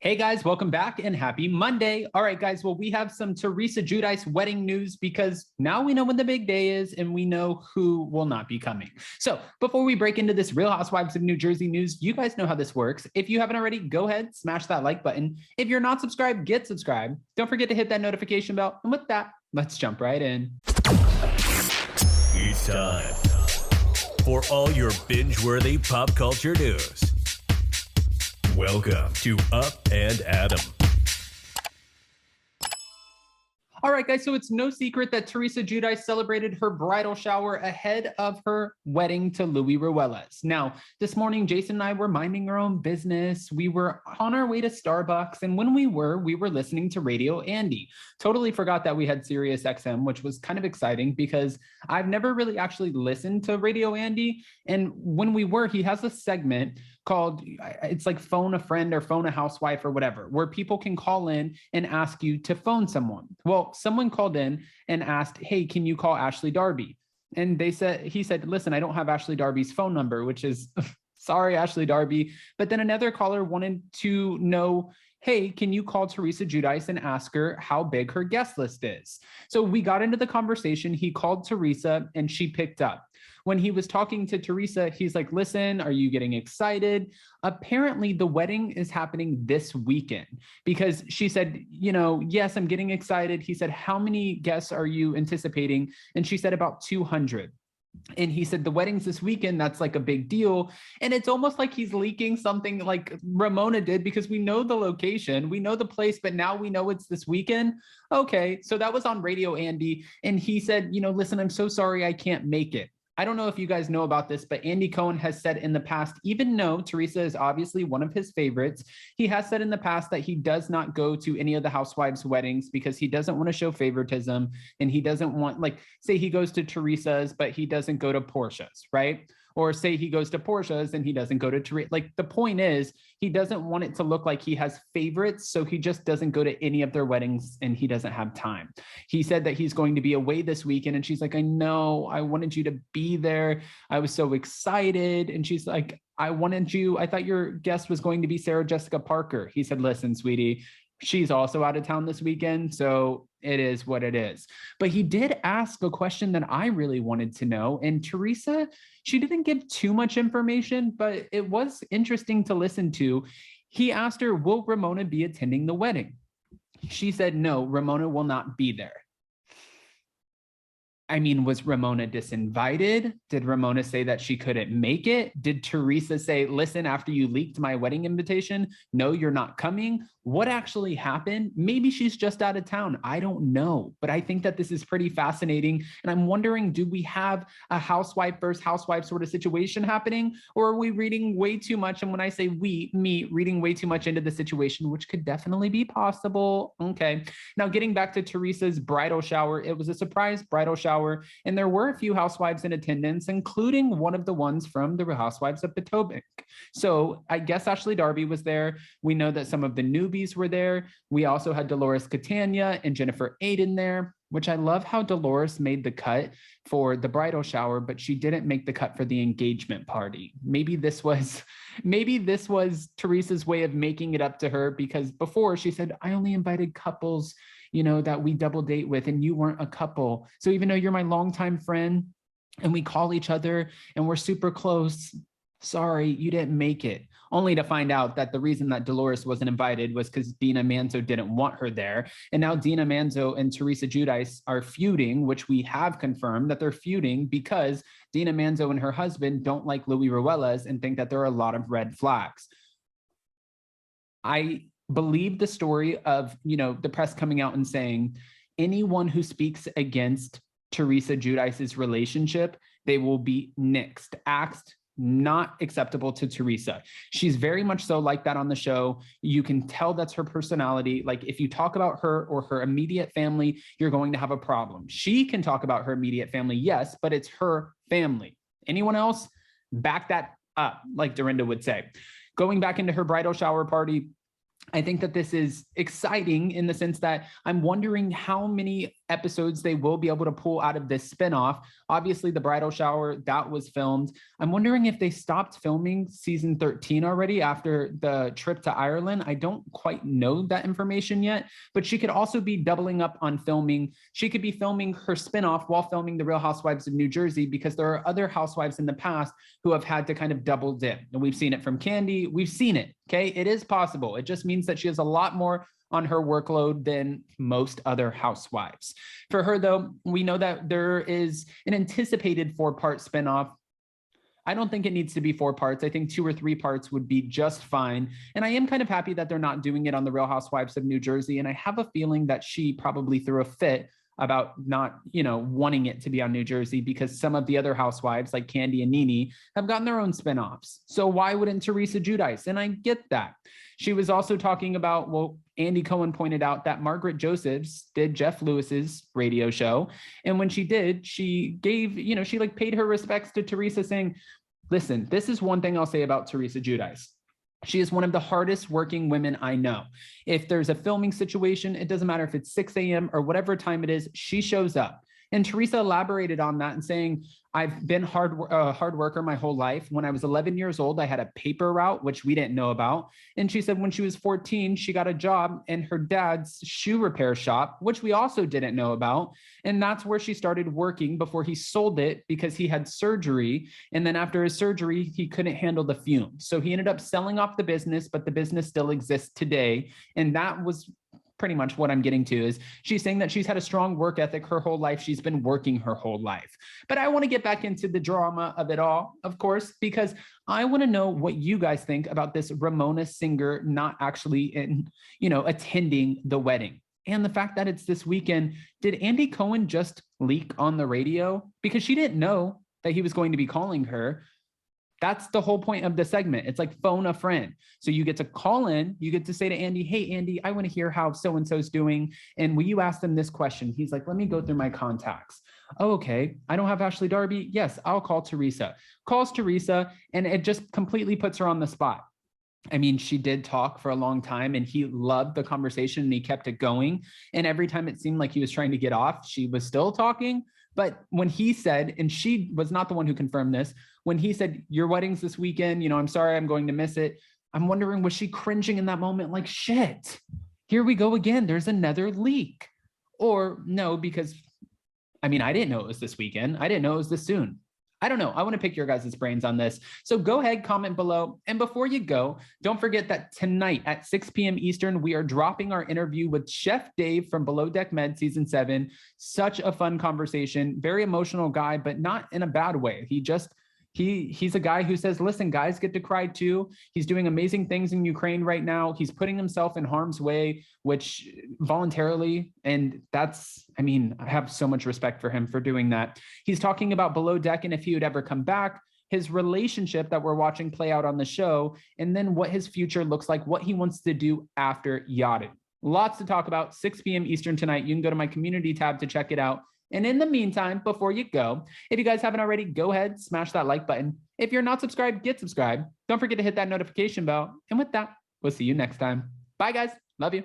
Hey guys, welcome back and happy Monday. All right, guys, well, we have some Teresa Giudice wedding news because now we know when the big day is and we know who will not be coming. So before we break into this Real Housewives of New Jersey news, you guys know how this works. If you haven't already, go ahead, smash that like button. If you're not subscribed, get subscribed. Don't forget to hit that notification bell. And with that, let's jump right in. It's time for all your binge-worthy pop culture news. Welcome to Up and Adam. All right, guys, so it's no secret that Teresa Giudice celebrated her bridal shower ahead of her wedding to Ruelas. Now, this morning, Jason and I were minding our own business. We were on our way to Starbucks, and when we were listening to Radio Andy. Totally forgot that we had Sirius XM, which was kind of exciting because I've never really actually listened to Radio Andy. And when we were, he has a segment called, it's like Phone a Friend or Phone a Housewife or whatever, where people can call in and ask you to phone someone. Well, someone called in and asked, hey, can you call Ashley Darby? And he said, listen, I don't have Ashley Darby's phone number, which is, sorry, Ashley Darby. But then another caller wanted to know, hey, can you call Teresa Giudice and ask her how big her guest list is? So we got into the conversation. He called Teresa and she picked up. When he was talking to Teresa, he's like, listen, are you getting excited? Apparently the wedding is happening this weekend because she said, yes, I'm getting excited. He said, how many guests are you anticipating? And she said about 200. And he said, the wedding's this weekend. That's like a big deal. And it's almost like he's leaking something like Ramona did because we know the location, we know the place, but now we know it's this weekend. Okay. So that was on Radio Andy. And he said, listen, I'm so sorry I can't make it. I don't know if you guys know about this, but Andy Cohen has said in the past, even though Teresa is obviously one of his favorites, he has said in the past that he does not go to any of the housewives' weddings because he doesn't want to show favoritism. And he doesn't want, say he goes to Teresa's, but he doesn't go to Portia's, right? Or say he goes to Portia's and he doesn't go to Teresa. The point is, he doesn't want it to look like he has favorites. So he just doesn't go to any of their weddings and he doesn't have time. He said that he's going to be away this weekend. And she's like, I know, I wanted you to be there. I was so excited. And she's like, I thought your guest was going to be Sarah Jessica Parker. He said, listen, sweetie, she's also out of town this weekend. So it is what it is. But he did ask a question that I really wanted to know. And Teresa, she didn't give too much information, but it was interesting to listen to. He asked her, will Ramona be attending the wedding? She said, no, Ramona will not be there. I mean, was Ramona disinvited? Did Ramona say that she couldn't make it? Did Teresa say, listen, after you leaked my wedding invitation, no, you're not coming? What actually happened? Maybe she's just out of town. I don't know. But I think that this is pretty fascinating. And I'm wondering, do we have a housewife versus housewife sort of situation happening? Or are we reading way too much? And when I say me reading way too much into the situation, which could definitely be possible. Okay. Now getting back to Teresa's bridal shower, it was a surprise bridal shower. And there were a few housewives in attendance, including one of the ones from the Real Housewives of Potomac. So I guess Ashley Darby was there. We know that some of the newbies were there. We also had Dolores Catania and Jennifer Aiden there, which I love how Dolores made the cut for the bridal shower, but she didn't make the cut for the engagement party. Maybe this was Teresa's way of making it up to her, because before she said, I only invited couples, that we double date with, and you weren't a couple. So even though you're my longtime friend and we call each other and we're super close, sorry, you didn't make it. Only to find out that the reason that Dolores wasn't invited was because Dina Manzo didn't want her there. And now Dina Manzo and Teresa Giudice are feuding, which we have confirmed that they're feuding because Dina Manzo and her husband don't like Ruelas and think that there are a lot of red flags. I believe the story of, the press coming out and saying anyone who speaks against Teresa Giudice's relationship, they will be nixed, axed, not acceptable to Teresa. She's very much so like that on the show. You can tell that's her personality. Like if you talk about her or her immediate family, you're going to have a problem. She can talk about her immediate family, yes, but it's her family. Anyone else, back that up, like Dorinda would say. Going back into her bridal shower party, I think that this is exciting in the sense that I'm wondering how many episodes they will be able to pull out of this spinoff. Obviously, the bridal shower that was filmed. I'm wondering if they stopped filming season 13 already after the trip to Ireland. I don't quite know that information yet, but she could also be doubling up on filming. She could be filming her spinoff while filming The Real Housewives of New Jersey, because there are other housewives in the past who have had to kind of double dip. And we've seen it from Candy. We've seen it. Okay. It is possible. It just means that she has a lot more on her workload than most other housewives. For her, though, we know that there is an anticipated 4-part spinoff. I don't think it needs to be 4 parts. I think 2 or 3 parts would be just fine. And I am kind of happy that they're not doing it on The Real Housewives of New Jersey. And I have a feeling that she probably threw a fit about not, wanting it to be on New Jersey, because some of the other housewives like Candy and Nene have gotten their own spinoffs. So why wouldn't Teresa Giudice? And I get that. She was also talking about, well, Andy Cohen pointed out that Margaret Josephs did Jeff Lewis's radio show. And when she did, she gave, she paid her respects to Teresa, saying, listen, this is one thing I'll say about Teresa Giudice. She is one of the hardest working women I know. If there's a filming situation, it doesn't matter if it's 6 a.m. or whatever time it is, she shows up. And Teresa elaborated on that and saying, I've been a hard worker my whole life. When I was 11 years old, I had a paper route, which we didn't know about. And she said when she was 14, she got a job in her dad's shoe repair shop, which we also didn't know about. And that's where she started working before he sold it, because he had surgery. And then after his surgery, he couldn't handle the fumes. So he ended up selling off the business, but the business still exists today. And that was pretty much what I'm getting to. Is she's saying that she's had a strong work ethic her whole life. She's been working her whole life. But I want to get back into the drama of it all, of course, because I want to know what you guys think about this Ramona singer not actually attending the wedding. And the fact that it's this weekend. Did Andy Cohen just leak on the radio? Because she didn't know that he was going to be calling her. That's the whole point of the segment. It's like phone a friend. So you get to call in, you get to say to Andy, hey, Andy, I want to hear how so-and-so's doing. And will you ask them this question? He's like, let me go through my contacts. Oh, okay. I don't have Ashley Darby. Yes, I'll call Teresa. Calls Teresa, and it just completely puts her on the spot. I mean, she did talk for a long time, and he loved the conversation and he kept it going. And every time it seemed like he was trying to get off, she was still talking. But when he said, and she was not the one who confirmed this, when he said, your wedding's this weekend, I'm sorry, I'm going to miss it. I'm wondering, was she cringing in that moment? Like, shit, here we go again. There's another leak. Or no, because I didn't know it was this weekend. I didn't know it was this soon. I don't know. I want to pick your guys' brains on this. So go ahead, comment below. And before you go, don't forget that tonight at 6 p.m. Eastern, we are dropping our interview with Chef Dave from Below Deck Med season 7. Such a fun conversation, very emotional guy, but not in a bad way. He's a guy who says, listen, guys get to cry too. He's doing amazing things in Ukraine right now. He's putting himself in harm's way, which voluntarily, and that's, I have so much respect for him for doing that. He's talking about Below Deck and if he would ever come back, his relationship that we're watching play out on the show, and then what his future looks like, what he wants to do after yachting. Lots to talk about. 6 p.m. Eastern tonight. You can go to my community tab to check it out. And in the meantime, before you go, if you guys haven't already, go ahead, smash that like button. If you're not subscribed, get subscribed. Don't forget to hit that notification bell. And with that, we'll see you next time. Bye, guys. Love you.